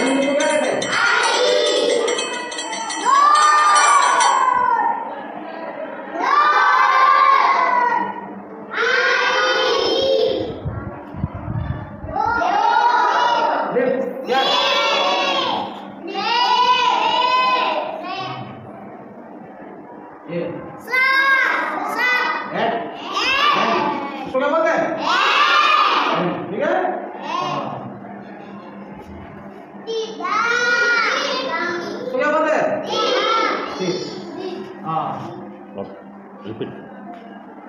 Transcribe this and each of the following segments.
English में क्या कहते हैं? इसको क्या बोलते हैं? ठीक है। इसको क्या बोलते हैं? हाँ।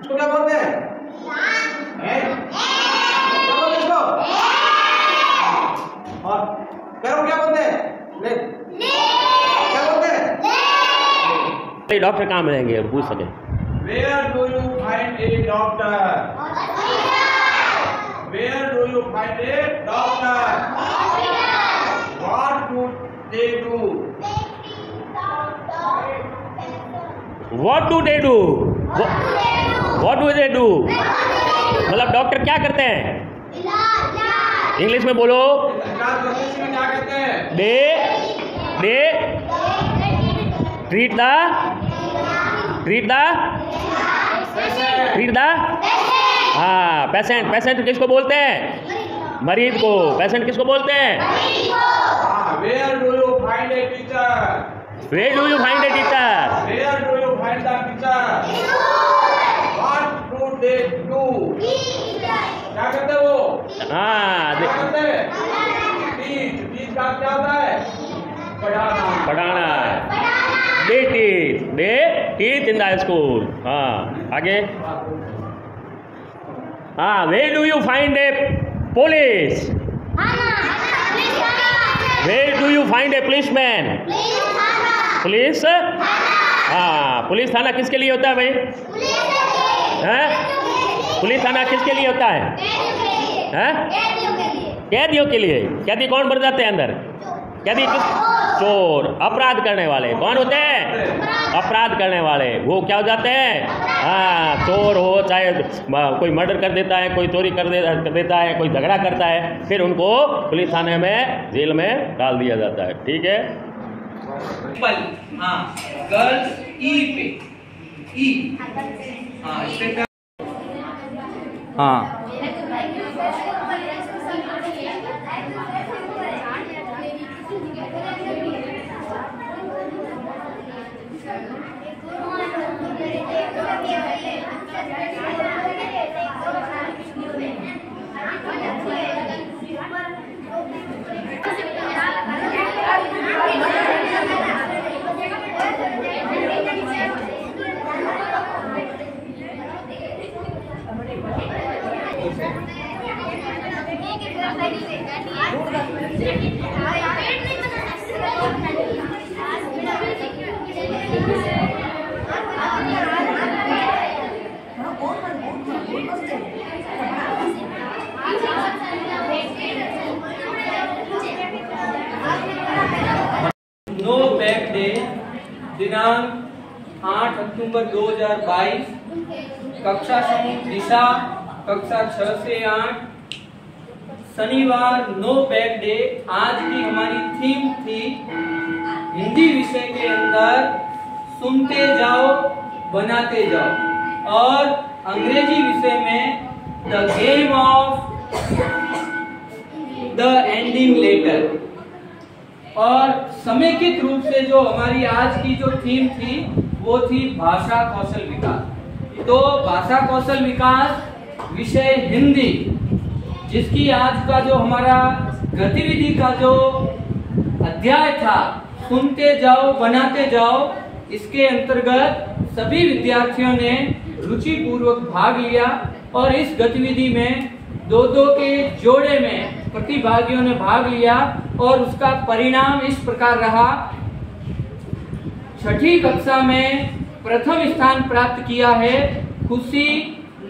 इसको क्या बोलते हैं? क्या बोलते हैं इसको? और पैरों क्या बोलते हैं? ले क्या बोलते हैं? डॉक्टर कहाँ मिलेंगे पूछ सके। Where do you find a doctor? Where do you find a doctor? What do they do? What do they do? What do they do? मतलब डॉक्टर क्या करते हैं? इंग्लिश में बोलो। इलाज करने में क्या कहते हैं? They treat the हाँ पेशेंट किसको बोलते हैं? मरीज को। पेशेंट किसको बोलते हैं? Where do you find a teacher? Where do you find a teacher? Where do you find the teacher? What do they do? क्या करते हैं वो? हाँ क्या करते हैं? टीच का क्या होता है? पढ़ाना है। They teach in the school। हाँ आगे। हाँ where do you find a police? Where do you find a policeman? Police हाँ पुलिस थाना किसके लिए होता है भाई? हैं? पुलिस थाना किसके लिए होता है? हैं? कैदियों के लिए। कैदी कौन बन जाते हैं अंदर? कैदी किस? चोर। अपराध करने वाले कौन होते हैं? अपराध करने वाले। वो क्या हो जाते हैं? हाँ चोर हो, चाहे कोई मर्डर कर देता है, कोई चोरी कर देता है, कोई झगड़ा करता है, फिर उनको पुलिस थाने में जेल में डाल दिया जाता है। ठीक है। हाँ गर्ल्स ई पे ई हाँ इस पे हाँ नो बैग डे दिनांक 8 अक्टूबर 2022 कक्षा समूह दिशा कक्षा 6 से 8 शनिवार नो बैग डे। आज की हमारी थीम थी हिंदी विषय के अंदर सुनते जाओ बनाते जाओ और अंग्रेजी विषय में the game of the ending letter. और समेकित रूप से जो हमारी आज की जो थीम थी वो थी भाषा कौशल विकास। तो भाषा कौशल विकास विषय हिंदी, जिसकी आज का जो हमारा गतिविधि का जो अध्याय था सुनते जाओ बनाते जाओ, इसके अंतर्गत सभी विद्यार्थियों ने रुचि पूर्वक भाग लिया और इस गतिविधि में दो के जोड़े में प्रतिभागियों ने भाग लिया और उसका परिणाम इस प्रकार रहा। छठी कक्षा में प्रथम स्थान प्राप्त किया है खुशी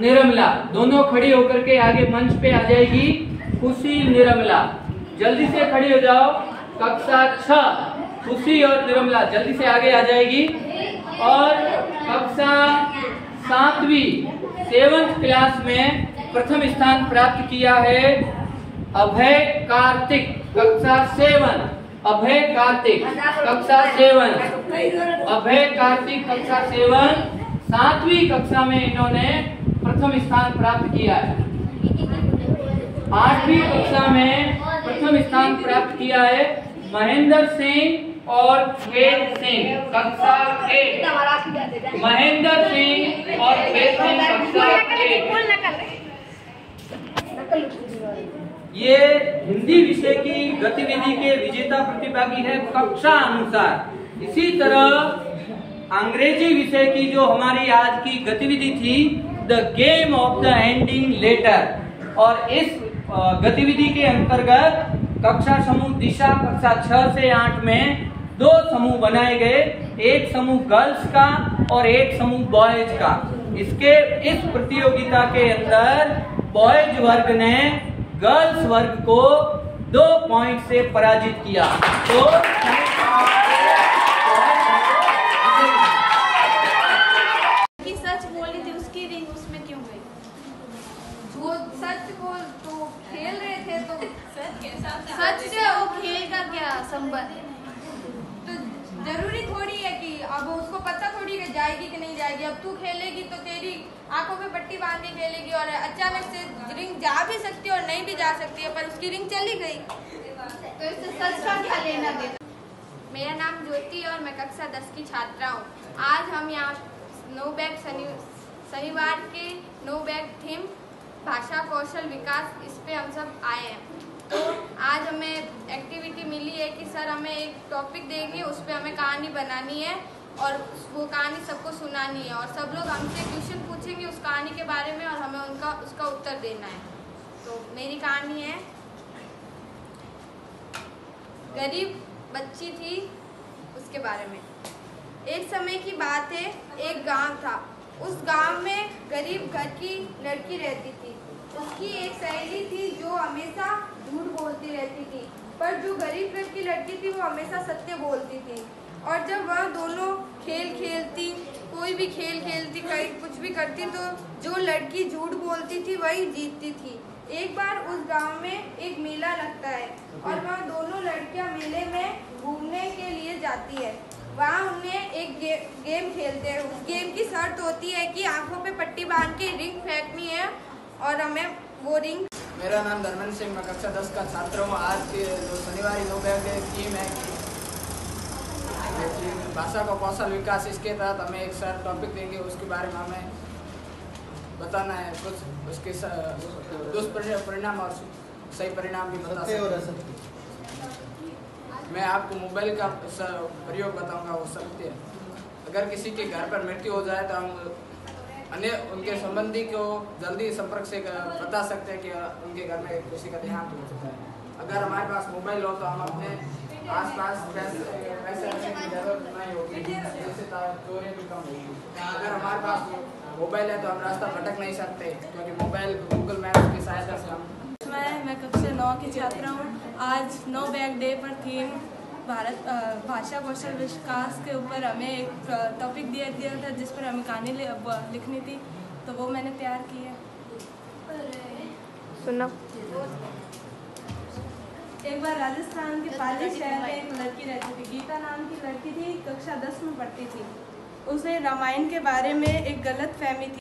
निर्मला। दोनों खड़ी होकर के आगे मंच पे आ जाएगी। खुशी निर्मला जल्दी से खड़ी हो जाओ। कक्षा 6 खुशी और निर्मला जल्दी से आगे आ जाएगी। और कक्षा 7वीं 7th क्लास में प्रथम स्थान प्राप्त किया है अभय कार्तिक कक्षा 7। अभय कार्तिक कक्षा 7, अभय कार्तिक कक्षा 7 7वीं कक्षा में इन्होंने प्रथम स्थान प्राप्त किया है। 8वीं कक्षा में प्रथम स्थान प्राप्त किया है महेंद्र सिंह और वेद सिंह कक्षा 1। महेंद्र सिंह और वेद सिंह कक्षा 1। ये हिंदी विषय की गतिविधि के विजेता प्रतिभागी है कक्षा अनुसार। इसी तरह अंग्रेजी विषय की जो हमारी आज की गतिविधि थी the game of the ending letter, और इस गतिविधि के अंतर्गत कक्षा समूह दिशा कक्षा 6 से 8 में 2 समूह बनाए गए, एक समूह गर्ल्स का और एक समूह बॉयज का। इस प्रतियोगिता के अंदर बॉयज वर्ग ने गर्ल्स वर्ग को 2 पॉइंट से पराजित किया। तो सच बोली थी उसकी रिंग उसमें क्यों गई? वो सच बोल तो खेल रहे थे तो सच से वो खेल का क्या संबंध? तो जरूरी थोड़ी है कि अब उसको पता थोड़ी है जाएगी कि नहीं जाएगी। अब तू खेलेगी तो तेरी आंखों पे पट्टी बांध के खेलेगी और अचानक से रिंग जा भी सकती है और नहीं भी जा सकती है, पर उसकी रिंग चली गई तो इससे सच का क्या लेना देना? मेरा नाम ज्योति और मैं कक्षा 10 की छात्रा हूँ। आज हम यहाँ नो बैग शनिवार के नो बैग थीम भाषा कौशल विकास, इस पे हम सब आए हैं। तो आज हमें एक्टिविटी मिली है कि सर हमें एक टॉपिक देंगे, उस पे हमें कहानी बनानी है और वो कहानी सबको सुनानी है और सब लोग हमसे क्वेश्चन पूछेंगे उस कहानी के बारे में और हमें उसका उत्तर देना है। तो मेरी कहानी है, गरीब बच्ची थी उसके बारे में। एक समय की बात है, एक गांव था। उस गांव में गरीब घर की लड़की रहती थी। उसकी एक सहेली थी जो हमेशा झूठ बोलती रहती थी, पर जो गरीब घर की लड़की थी वो हमेशा सत्य बोलती थी। और जब वह दोनों खेल खेलती, कोई भी खेल खेलती, कहीं कुछ भी करती, तो जो लड़की झूठ बोलती थी वही जीतती थी। एक बार उस गांव में एक मेला लगता है और वहाँ दोनों लड़कियां मेले में घूमने के लिए जाती है। वहाँ उन्हें एक गेम खेलते हैं। उस गेम की शर्त होती है कि आंखों पे पट्टी बांध के रिंग फेंकनी है और हमें वो रिंग। मेरा नाम धर्मेंद्र सिंह, मैं कक्षा 10 का छात्र हूँ। आज के जो शनिवार नो बैग थीम है भाषा का कौशल विकास, इसके तहत हमें एक सर टॉपिक देंगे, उसके बारे में हमें बताना है कुछ, उसके दुष्परिणाम और सही परिणाम भी बता सकते। मैं आपको मोबाइल का प्रयोग बताऊंगा, वो सत्य है। अगर किसी के घर पर मृत्यु हो जाए तो हम उनके संबंधी को जल्दी संपर्क से बता सकते हैं कि उनके घर में किसी का देहांत हो चुका है। अगर हमारे पास मोबाइल हो तो हम अपने आसपास पैसे रखने की जरूरत नहीं होगी, जैसे चोरी भी कम होगी। अगर हमारे पास मोबाइल है तो हम रास्ता भटक नहीं सकते, क्योंकि मोबाइल गूगल मैप्स की सहायता से हम। मैं कक्षा 9 की छात्रा हूँ। आज नो बैग डे पर थीम भाषा कौशल विकास के ऊपर हमें एक टॉपिक दिया था जिस पर हमें कहानी लिखनी थी, तो वो मैंने तैयार की है। सुनो। एक बार राजस्थान के पाली शहर में एक लड़की रहती थी। गीता नाम की लड़की थी, कक्षा 10 में पढ़ती थी। उसे रामायण के बारे में एक गलत फहमी थी।